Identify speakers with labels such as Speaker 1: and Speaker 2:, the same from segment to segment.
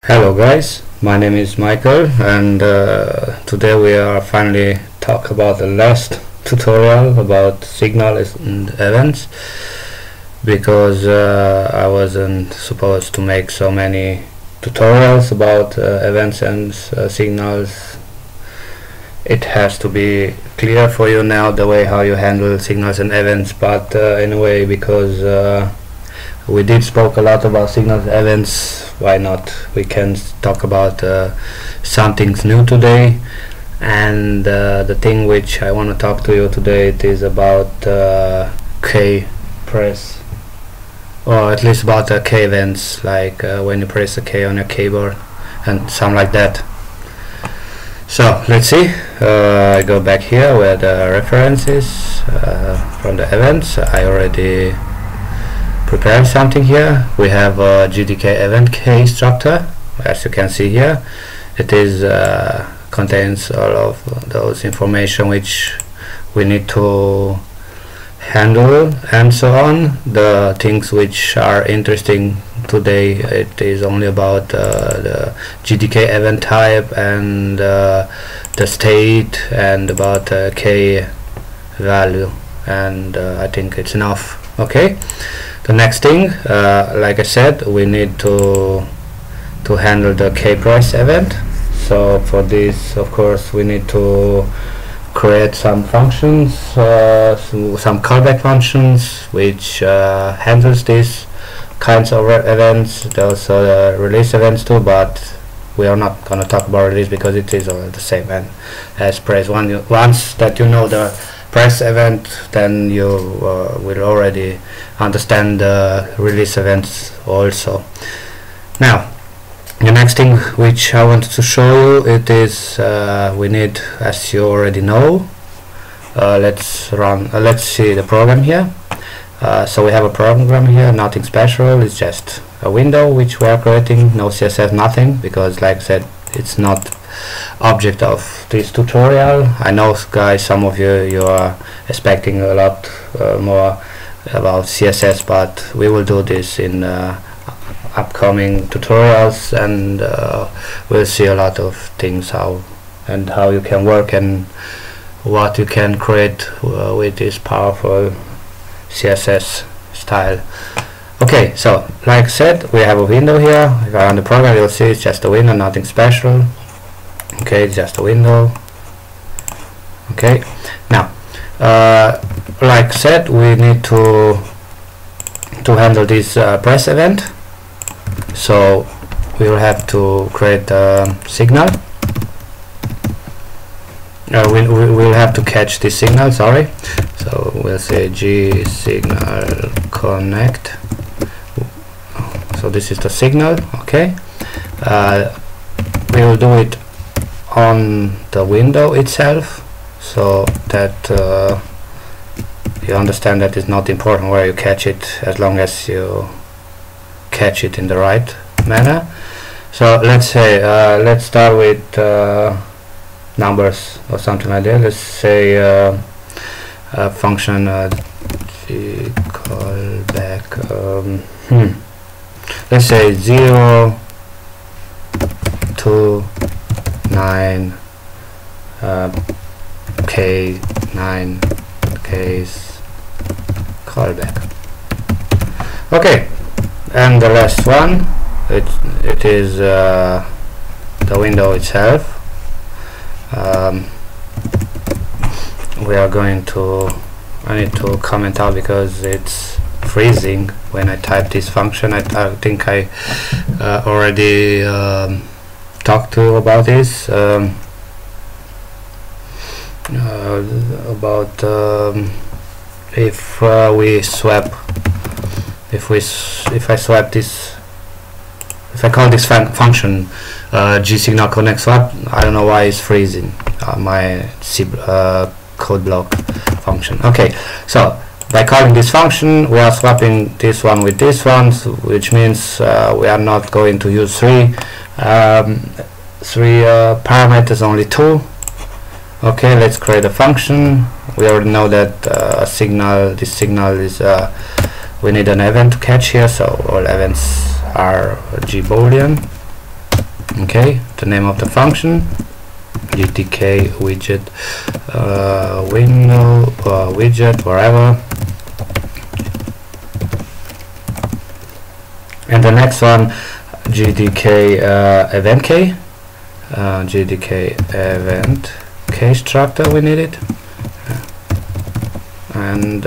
Speaker 1: Hello guys, my name is Michael, and today we are finally talk about the last tutorial about signals and events, because I wasn't supposed to make so many tutorials about events and signals. It has to be clear for you now the way how you handle signals and events, but anyway, because we did spoke a lot about signals and events, why not we can talk about something new today. And the thing which I want to talk to you today, it is about K press, or at least about K events, like when you press a K on your keyboard and something like that. So let's see. I go back here where the references from the events. I already prepared something here. We have a GTK event K structure, as you can see here. It is contains all of those information which we need to handle and so on. The things which are interesting today, it is only about the GTK event type and the state and about K value, and I think it's enough. Okay. The next thing, like I said, we need to handle the K press event. So for this, of course, we need to create some functions, some callback functions which handles these kinds of events. There's release events too, but we are not going to talk about release because it is all the same. And as press once that you know the press event, then you will already understand the release events also. Now, the next thing which I wanted to show you, it is we need, as you already know, let's see the program here. So we have a program here, nothing special, it's just a window which we are creating, no CSS, nothing, because like I said, it's not object of this tutorial. I know, guys, some of you are expecting a lot more about CSS, but we will do this in upcoming tutorials, and we'll see a lot of things how you can work and what you can create with this powerful CSS style. Okay, so like I said, we have a window here. If I run the program, you'll see it's just a window, nothing special. Okay, it's just a window. Okay, now like I said, we need to handle this press event. So we will have to create a signal. We will have to catch this signal, sorry. So we'll say G signal connect. So this is the signal. Okay, we will do it on the window itself, so that you understand that it's not important where you catch it, as long as you catch it in the right manner. So let's say let's start with numbers or something like that. Let's say a function callback. Let's say 0 to 9 K 9 K's callback. Okay, and the last one, it is the window itself. We are going to, I need to comment out because it's freezing when I type this function. I think I already talked to you about this, about if we swap, if I swap this, if I call this function G signal connect swap, I don't know why it's freezing my C code block function. Okay, so by calling this function, we are swapping this one with this one, which means we are not going to use three parameters, only two. Okay, let's create a function. We already know that this signal is we need an event to catch here, so all events are G boolean. Okay, the name of the function, GTK widget, window, widget, wherever. And the next one, GTK event k, GTK event k structure, we need it. And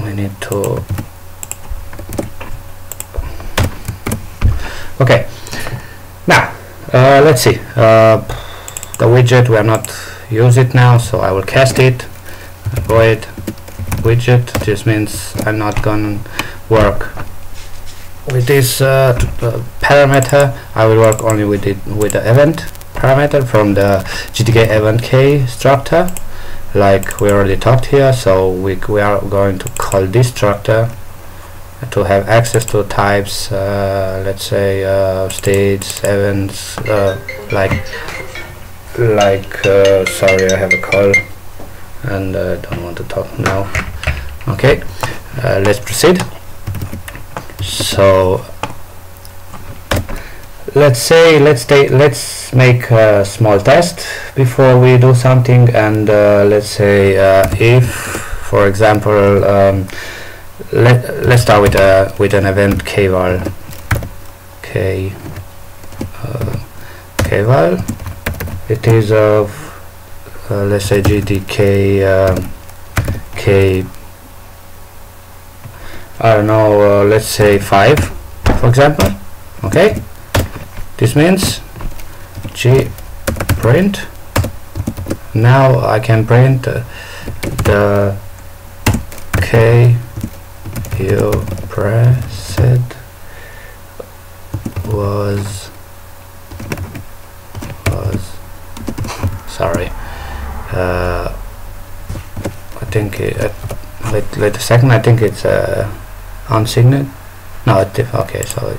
Speaker 1: we need to, okay, now let's see, the widget we are not use it now, so I will cast it, void widget. This means I'm not gonna work with this parameter. I will work only with it, with the event parameter from the GTK event k structure, like we already talked here. So we are going to call this structure to have access to types, let's say states, events, sorry, I have a call and don't want to talk now. Okay, let's proceed. So let's make a small test before we do something, and let's say if, for example, let's start with an event kval. Kval. It is of let's say GTK k, I don't know, let's say 5, for example. Okay, this means g print. Now I can print the k you pressed was sorry, I think wait a second, I think it's unsigned. No, okay, so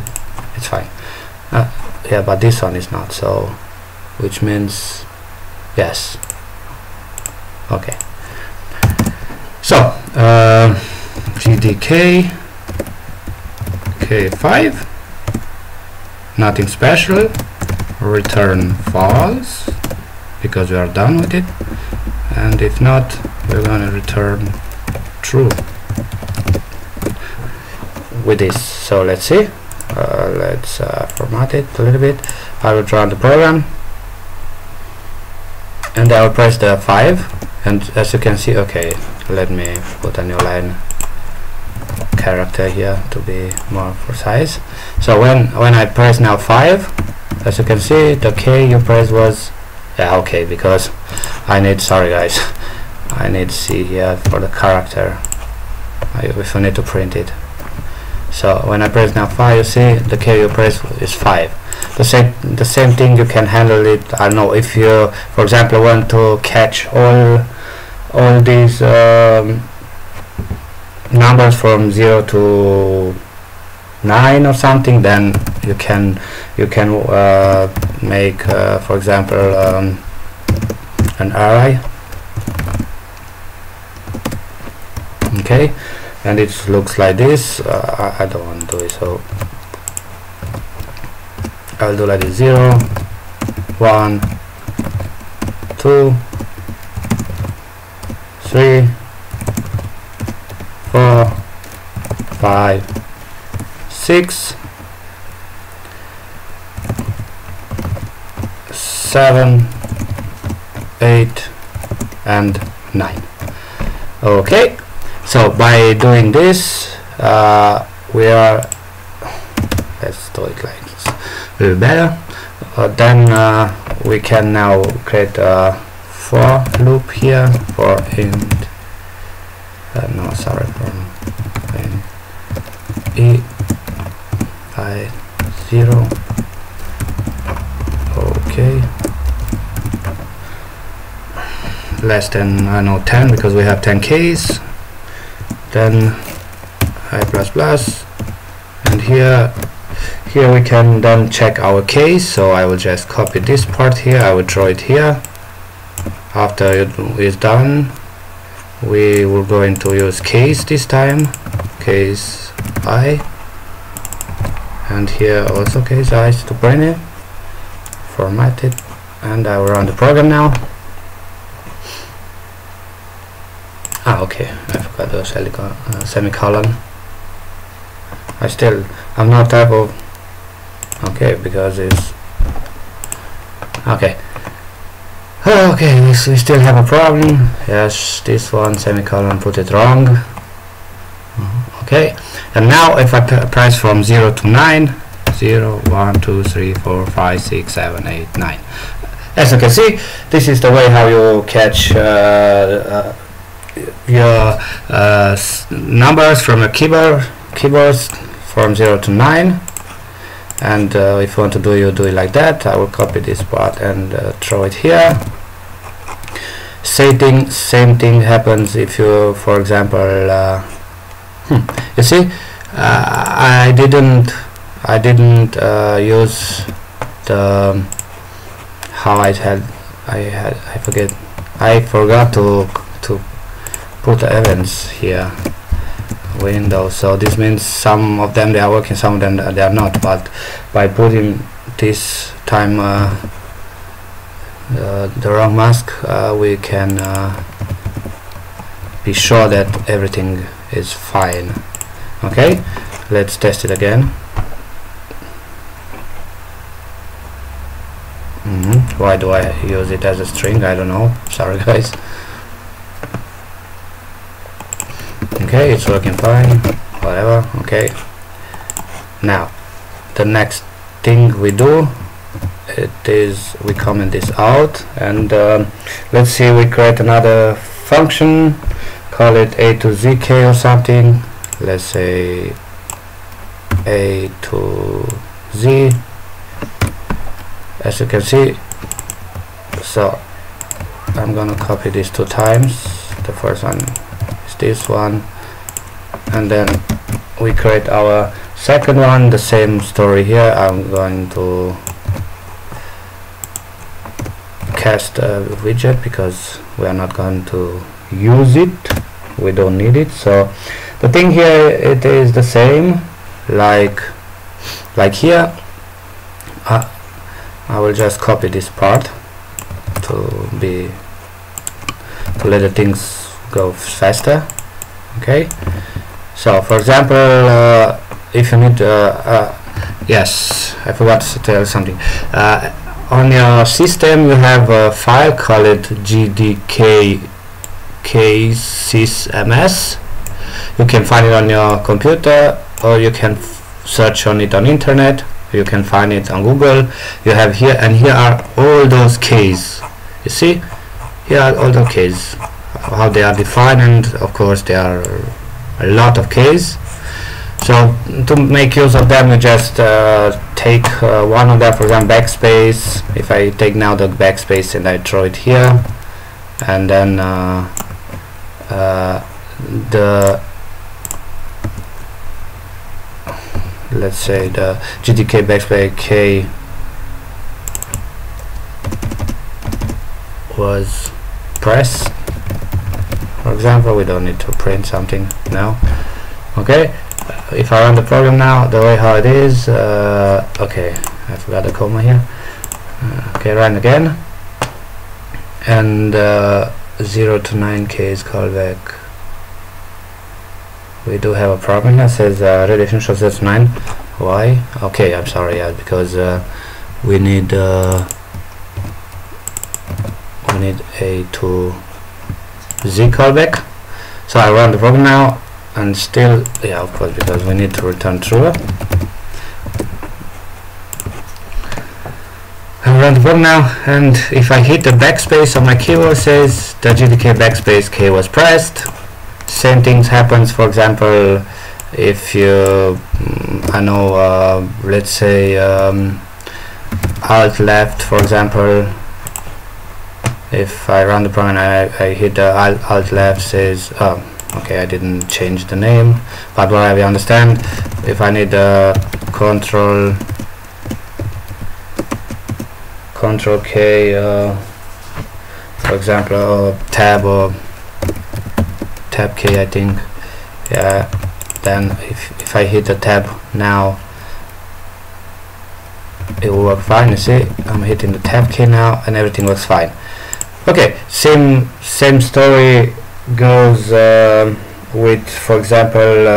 Speaker 1: it's fine. Yeah, but this one is not, so which means yes. Okay, so GTK K5, nothing special, return false because we are done with it, and if not, we're gonna return true with this. So let's see, let's format it a little bit. I will run the program and I will press the 5, and as you can see, okay, let me put a new line character here to be more precise. So when I press now 5, as you can see, the K you press was, yeah, okay, because I need, sorry guys, I need C here for the character if I need to print it. So when I press now 5, you see the K you press is 5. The same thing, you can handle it. I don't know, if you, for example, want to catch all these numbers from 0 to 9 or something, then you can make for example an array. Okay, and it looks like this. I don't want to do it, so I'll do like this: 0, 1, 2, 3, 4, 5, 6, 7, 8, and 9. Okay, so by doing this, we are, let's do it like this a little better. Then we can now create a for loop here for int, no, sorry, from int I 0. Okay, less than, I know, 10, because we have 10 keys. Then I++, and here we can then check our case. So I will just copy this part here, I will draw it here. After it is done, we will going to use case this time, case I, and here also case size to print it, format it, and I will run the program now. Okay, I forgot the semicolon. I'm not type of okay, because it's okay. Okay, we still have a problem. Yes, this one semicolon, put it wrong. Okay, and now if I press from 0 to 9, 0, 1, 2, 3, 4, 5, 6, 7, 8, 9. As you can see, this is the way how you catch your numbers from a keyboards from 0 to 9. And if you want to do it like that. I will copy this part and throw it here. Same thing happens if you, for example, you see, I didn't use the I forgot to put the events here, Windows. So this means some of them they are working, some of them they are not, but by putting this time the wrong mask, we can be sure that everything is fine. Okay, let's test it again. Why do I use it as a string? I don't know, sorry guys. Okay, it's working fine, whatever. Okay, now the next thing we do, it is we comment this out, and let's see, we create another function, call it A to ZK or something. Let's say A to Z, as you can see. So I'm gonna copy this 2 times. The first one is this one, and then we create our second one. The same story here. I'm going to cast a widget because we are not going to use it, we don't need it. So the thing here, it is the same like here. I will just copy this part to let the things go faster. Okay, so for example, if you need yes, I forgot to tell something. On your system you have a file called GTK3 CSS. You can find it on your computer, or you can search on it on internet. You can find it on Google. You have here, and here are all those keys. You see, here are all the keys, how they are defined, and of course there are a lot of keys. So to make use of them, you just take one of them, for example backspace. If I take now the backspace and I throw it here, and then let's say the GTK backspace K was pressed, for example. We don't need to print something now. Okay, if I run the program now, the way how it is, okay, I forgot the comma here. Okay, run again, and 0 to 9K is called back. We do have a problem that says redirection shows 0 to 9. Why? Okay, I'm sorry, yeah, because we need A to Z callback. So I run the program now, and still, yeah, of course, because we need to return true. I run the program now, and if I hit the backspace on my keyboard, it says the GTK backspace K was pressed. Same things happens, for example, if you I know, let's say alt left, for example. If I run the program and I hit the alt left, says okay, I didn't change the name, but what I understand, if I need control K, for example, tab or tab K, I think, yeah, then if I hit the tab now, it will work fine. You see, I'm hitting the tab key now and everything works fine. Okay, same story goes with, for example,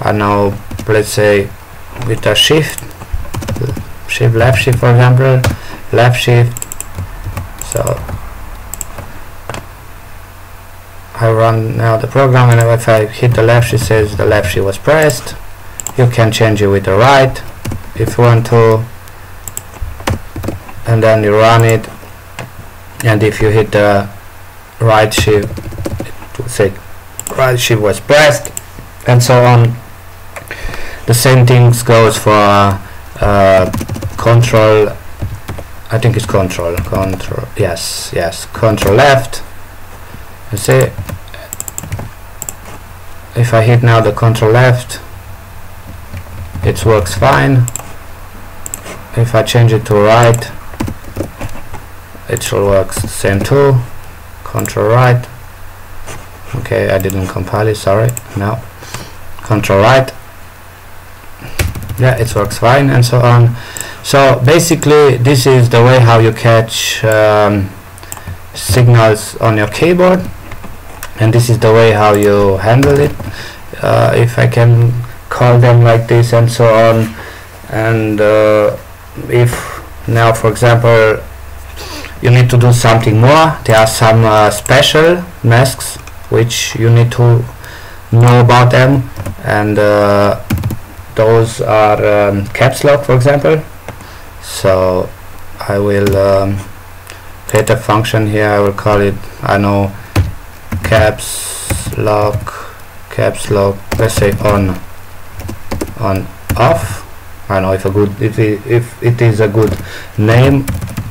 Speaker 1: I know, let's say with a shift left shift, for example, left shift. So I run now the program, and if I hit the left shift, it says the left shift was pressed. You can change it with the right if you want to, and then you run it, and if you hit the right shift, it will say right shift was pressed, and so on. The same things goes for control, I think it's control, yes, control left. You see, if I hit now the control left, it works fine. If I change it to right, it should work the same too. Control right. Okay, I didn't compile it, sorry. No, control right. Yeah, it works fine, and so on. So basically this is the way how you catch signals on your keyboard, and this is the way how you handle it, if I can call them like this, and so on. And if now, for example, you need to do something more, there are some special masks which you need to know about them, and those are caps lock, for example. So I will create a function here. I will call it, I know, caps lock, let's say on off. I know if it is a good name,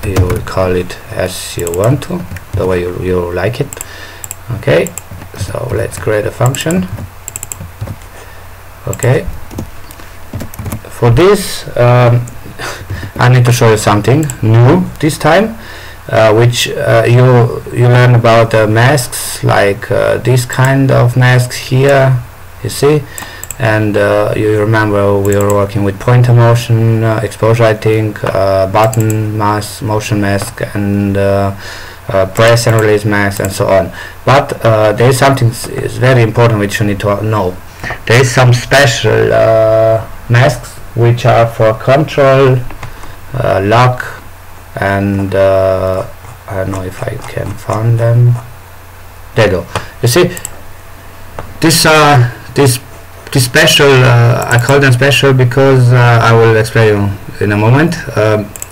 Speaker 1: you will call it as you want to, the way you like it. Okay, so let's create a function. Okay, for this I need to show you something new this time, which you learn about masks, like this kind of masks here, you see. And you remember we were working with pointer motion, exposure, I think, button mask, motion mask, and press and release mask, and so on. But there is something is very important which you need to know. There is some special masks which are for control, lock, and I don't know if I can find them. There you go. You see, this special, I call them special because I will explain you in a moment.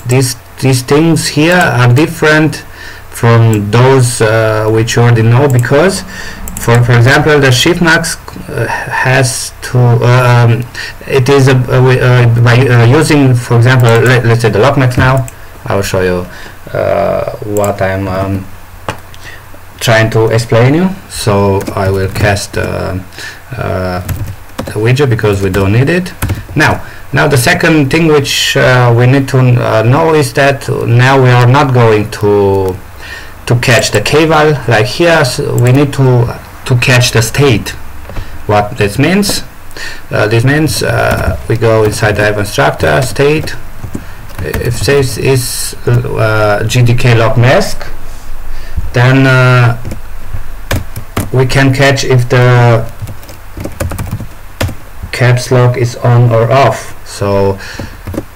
Speaker 1: These things here are different from those which you already know, because for example the shift mask has to it is by using, for example, let's say the lock max. Now I will show you what I'm trying to explain you. So I will cast the widget because we don't need it now. The second thing which we need to know is that now we are not going to catch the kval like here, so we need to catch the state. What this means? This means we go inside the constructor state. If this is GTK lock mask, then we can catch if the caps lock is on or off. So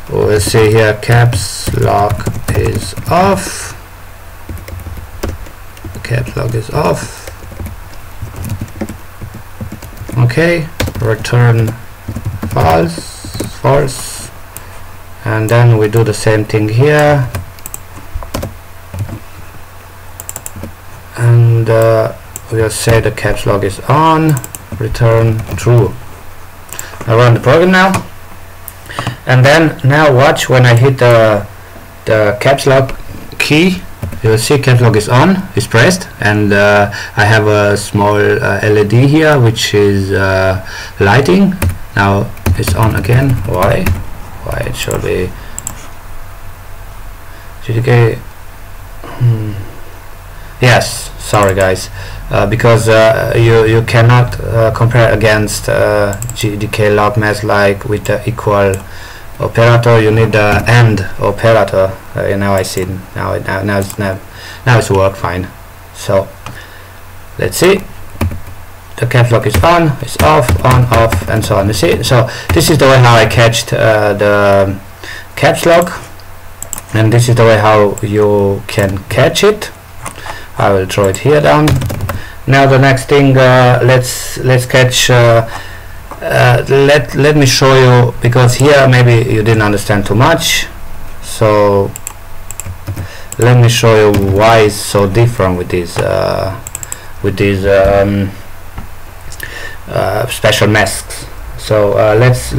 Speaker 1: we'll see here, caps lock is off. Caps lock is off. Okay, return false, and then we do the same thing here, and we'll say the caps lock is on, return true. I run the program now, and then now watch when I hit the caps lock key. You will see caps lock is on, is pressed, and I have a small LED here which is lighting. Now it's on again. Why it should be GTK? Yes, sorry guys, because you cannot compare against GTK lock mask like with the equal operator, you need the AND operator. Now I see. Now it's work fine. So let's see. The caps lock is on, it's off, on, off, and so on. You see. So this is the way how I catched the caps lock, and this is the way how you can catch it. I will throw it here down. Now the next thing, let's catch. Let me show you, because here maybe you didn't understand too much. So let me show you why it's so different with these special masks. So let's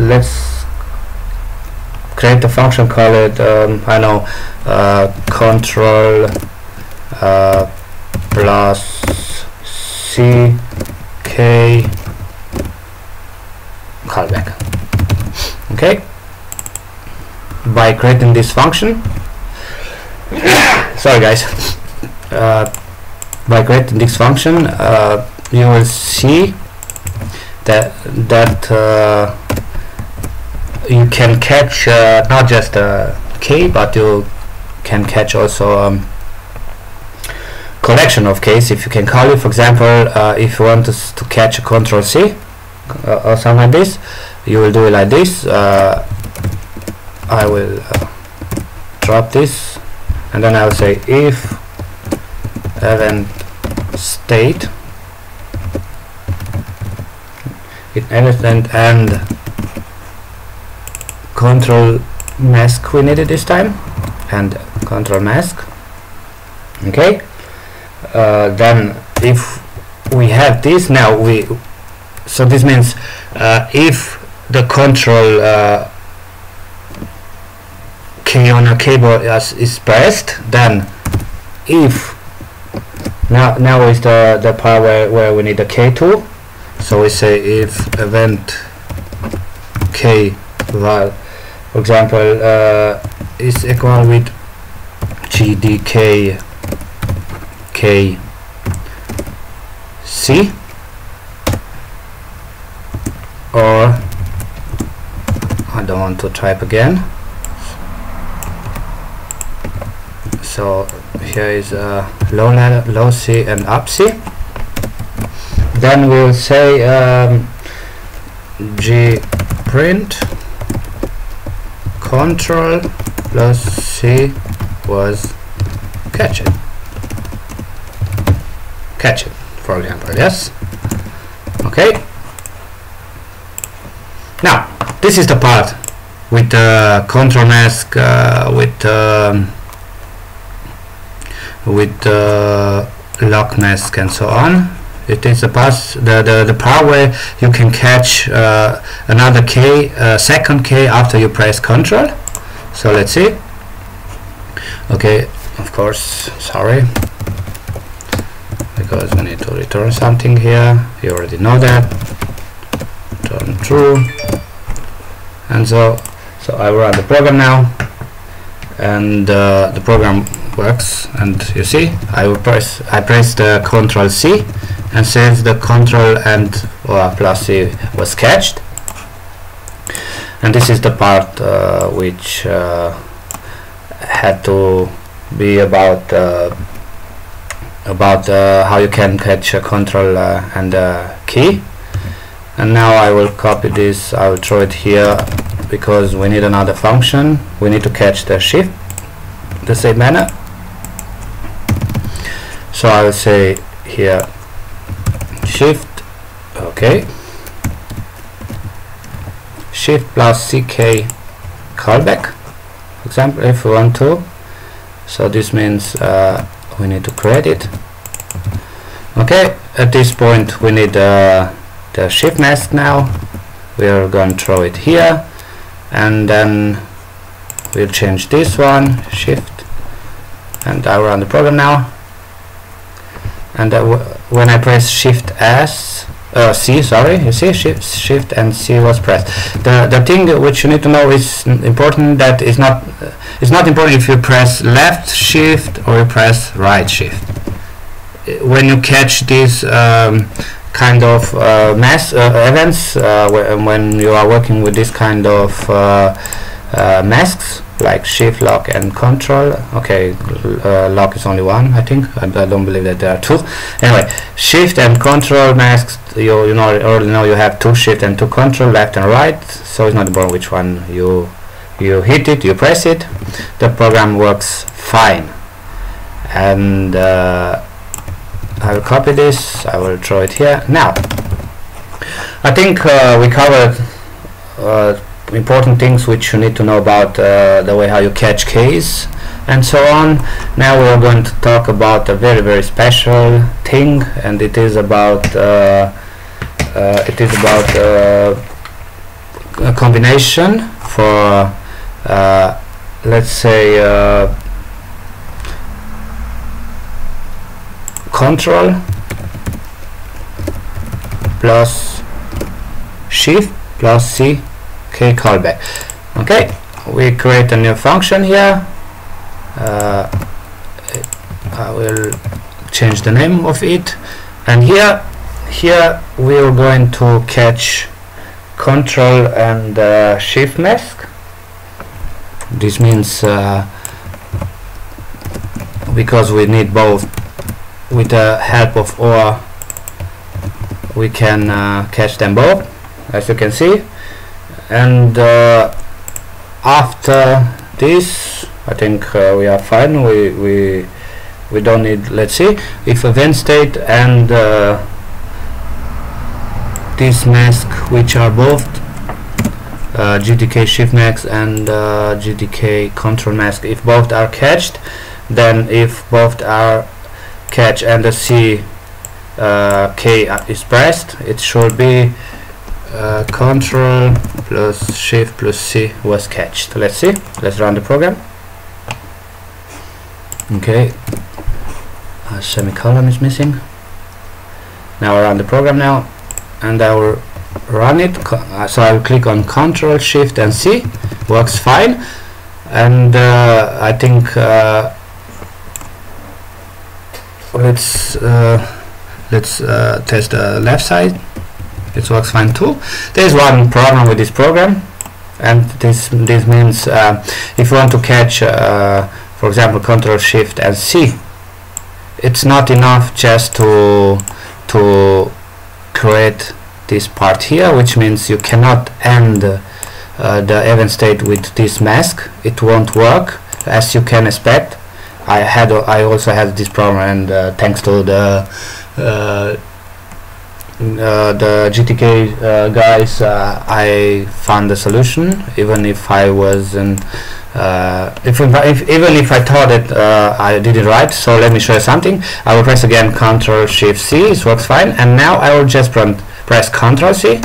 Speaker 1: create a function called I know control plus CK callback. Okay, by creating this function, sorry guys, by creating this function, you will see that you can catch not just a key, but you can catch also collection of keys. If you can call it, for example, if you want to catch a Control C or something like this, you will do it like this. I will drop this, and then I will say if event state it event and control mask we needed this time, and control mask. Okay, then if we have this now, so this means if the control key on a keyboard is pressed, then if now is the part where we need the K2. So we say if event K val, for example, is equal with GTK3 C, or I don't want to type again. So here is low C and up C. Then we'll say G print control plus C was catch it, for example. Yes. Okay. Now this is the part with the control mask, with lock mask and so on. It is the part where you can catch another key, second key after you press Control. So let's see. Okay, of course, sorry, because we need to return something here. You already know that. Return true, and so I run the program now, and the program works. And you see, I press the Control C, and since the control and plus C was catched, and this is the part which had to be about how you can catch a control and a key. And now I will copy this, I will throw it here, because we need another function. We need to catch the shift the same manner. So I will say here shift, okay, shift plus CK callback, for example, if we want to. So this means we need to create it. Okay, at this point we need the shift mask. Now we are going to throw it here, and then we'll change this one, shift, and I run the program now. And when I press Shift C, sorry, you see Shift and C was pressed. The thing which you need to know is important, that it's not important if you press left shift or you press right shift. When you catch these kind of events, when you are working with this kind of masks like shift, lock and control. Okay, lock is only one, I think. I don't believe that there are two. Anyway, shift and control masks, you already know you have two shift and two control, left and right, so it's not important which one you hit it, you press it, the program works fine. And I will copy this, I will throw it here. Now I think we covered important things which you need to know about the way how you catch keys and so on. Now we are going to talk about a very special thing, and it is about a combination for let's say control plus shift plus C K callback. Okay, we create a new function here. I will change the name of it, and here we are going to catch control and shift mask. This means because we need both, with the help of OR we can catch them both, as you can see. And after this I think we are fine. We don't need, let's see, if event state and this mask, which are both GTK shift mask and GTK control mask, if both are catched, then if both are catch and the C K is pressed, it should be control plus shift plus C was catched. Let's see, let's run the program. Okay, a semicolon is missing. Now I run the program now, and I will run it. So I will click on control shift and C, works fine. And I think let's test the left side. It works fine too. There's one problem with this program, and this means if you want to catch for example control shift and C, it's not enough just to create this part here, which means you cannot end the event state with this mask. It won't work, as you can expect. I also had this problem, and thanks to the GTK guys, I found the solution, even if I wasn't even if I thought that I did it right. So let me show you something. I will press again Ctrl Shift C, it works fine, and now I will just press Ctrl C.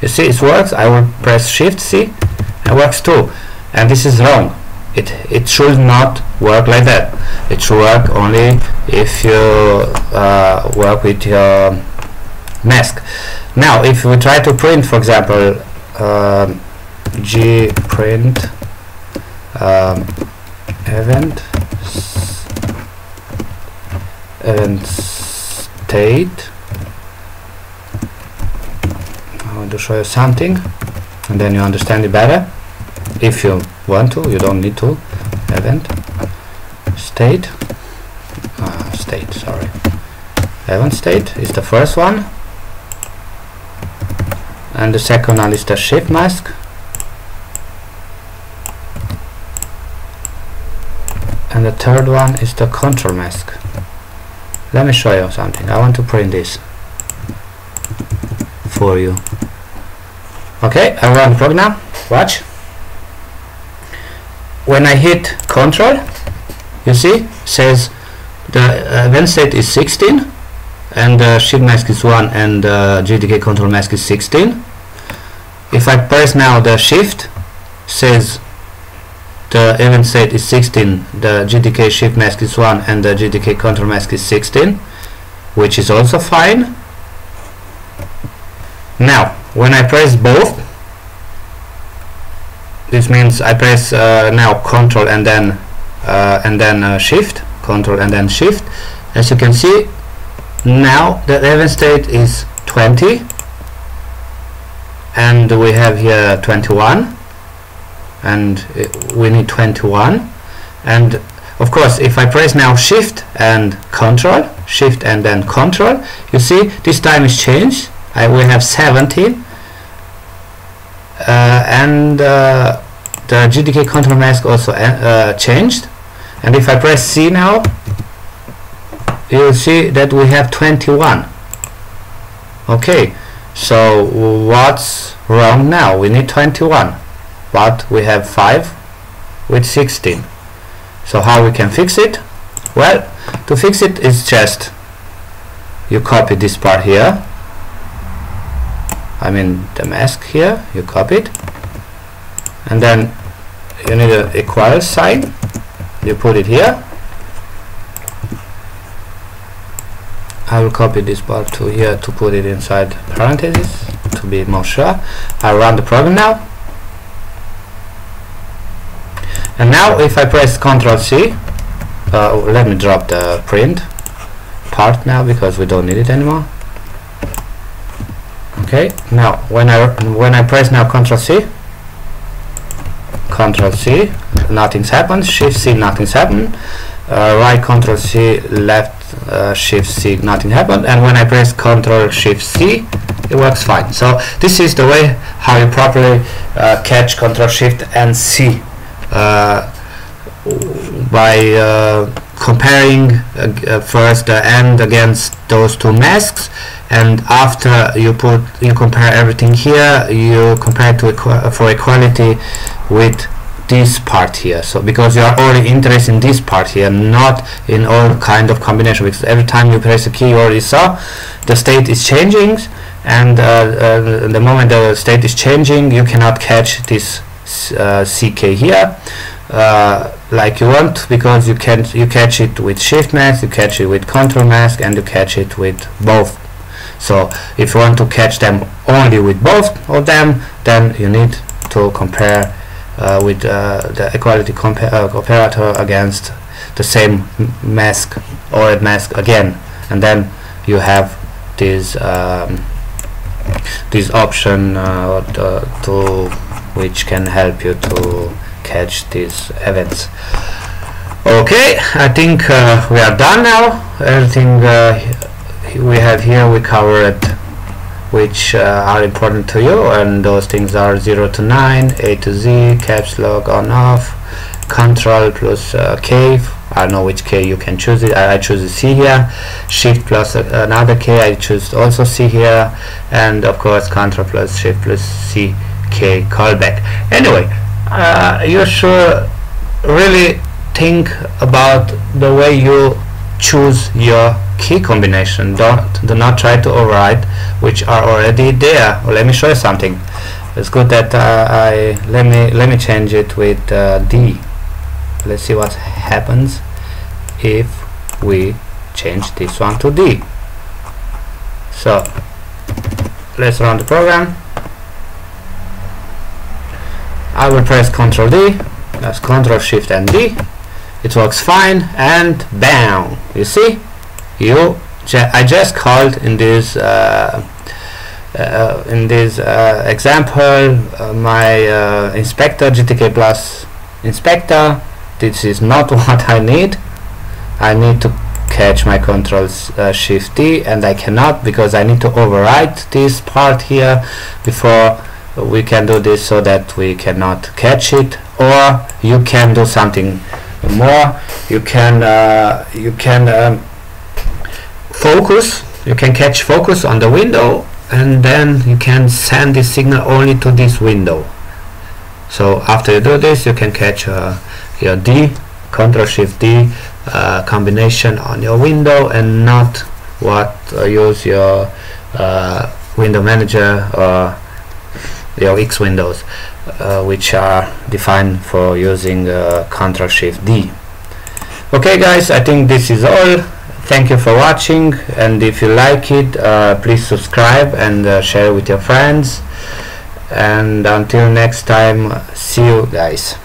Speaker 1: You see it works. I will press Shift C, and it works too. And this is wrong. It should not work like that. It should work only if you work with your mask. Now if we try to print, for example, G print event state, I want to show you something, and then you understand it better. If you want to, you don't need to. Event state, sorry, event state is the first one, and the second one is the shift mask, and the third one is the control mask. Let me show you something. I want to print this for you. Okay, I run the program now. Watch. When I hit control, you see, says the event state is 16, and the shift mask is 1, and the GTK control mask is 16. If I press now the shift, says the event state is 16, the GTK shift mask is 1, and the GTK control mask is 16, which is also fine. Now when I press both, this means I press now control and then shift, control and then shift. As you can see, now the event state is 20, and we have here 21, and we need 21. And of course, if I press now Shift and Control, Shift and then Control, you see this time is changed. We have 17, and the GTK control mask also changed. And if I press C now, you will see that we have 21. Okay, so what's wrong now? We need 21, but we have 5 with 16. So how we can fix it? Well, to fix it is just you copy this part here, I mean the mask here, you copy it, and then you need an equal sign, you put it here. I will copy this part to here to put it inside parentheses to be more sure. I'll run the program now. And now if I press Ctrl C, let me drop the print part now because we don't need it anymore. Okay, now when I press now Ctrl C, nothing's happened. Shift C, nothing's happened. Right Ctrl C, left Shift C, nothing happened. And when I press Ctrl Shift C, it works fine. So this is the way how you properly catch Ctrl Shift and C by comparing first the end against those two masks, and after you compare everything here, you compare to for equality with this part here. So because you are only interested in this part here, not in all kind of combination, because every time you press a key, you already saw the state is changing, and the moment the state is changing, you cannot catch this CK here like you want, because you catch it with Shift mask, you catch it with Control mask, and you catch it with both. So if you want to catch them only with both of them, then you need to compare with the equality comparator against the same mask or mask again, and then you have this this option to which can help you to catch these events. Okay, I think we are done now. Everything we have here we covered, which are important to you, and those things are 0 to 9, A to Z, caps lock on off, Control plus K. I don't know which K you can choose it. I choose a C here. Shift plus another K, I choose also C here, and of course Control plus Shift plus C K callback. Anyway, you should really think about the way you choose your key combination. Do not try to override which are already there. Well, let me show you something. It's good that let me change it with D. Let's see what happens if we change this one to D. So let's run the program. I will press Ctrl D, that's Ctrl Shift and D. It works fine, and bam! You see, I just called in this example my inspector, GTK plus inspector. This is not what I need. I need to catch my Ctrl Shift D, and I cannot, because I need to overwrite this part here before we can do this, so that we cannot catch it. Or you can do something more. You can focus. You can catch focus on the window, and then you can send this signal only to this window. So after you do this, you can catch your D, Ctrl Shift D combination on your window, and not use your window manager or your X windows, which are defined for using Ctrl Shift D. Okay guys, I think this is all. Thank you for watching, and if you like it, please subscribe and share with your friends, and until next time, see you guys.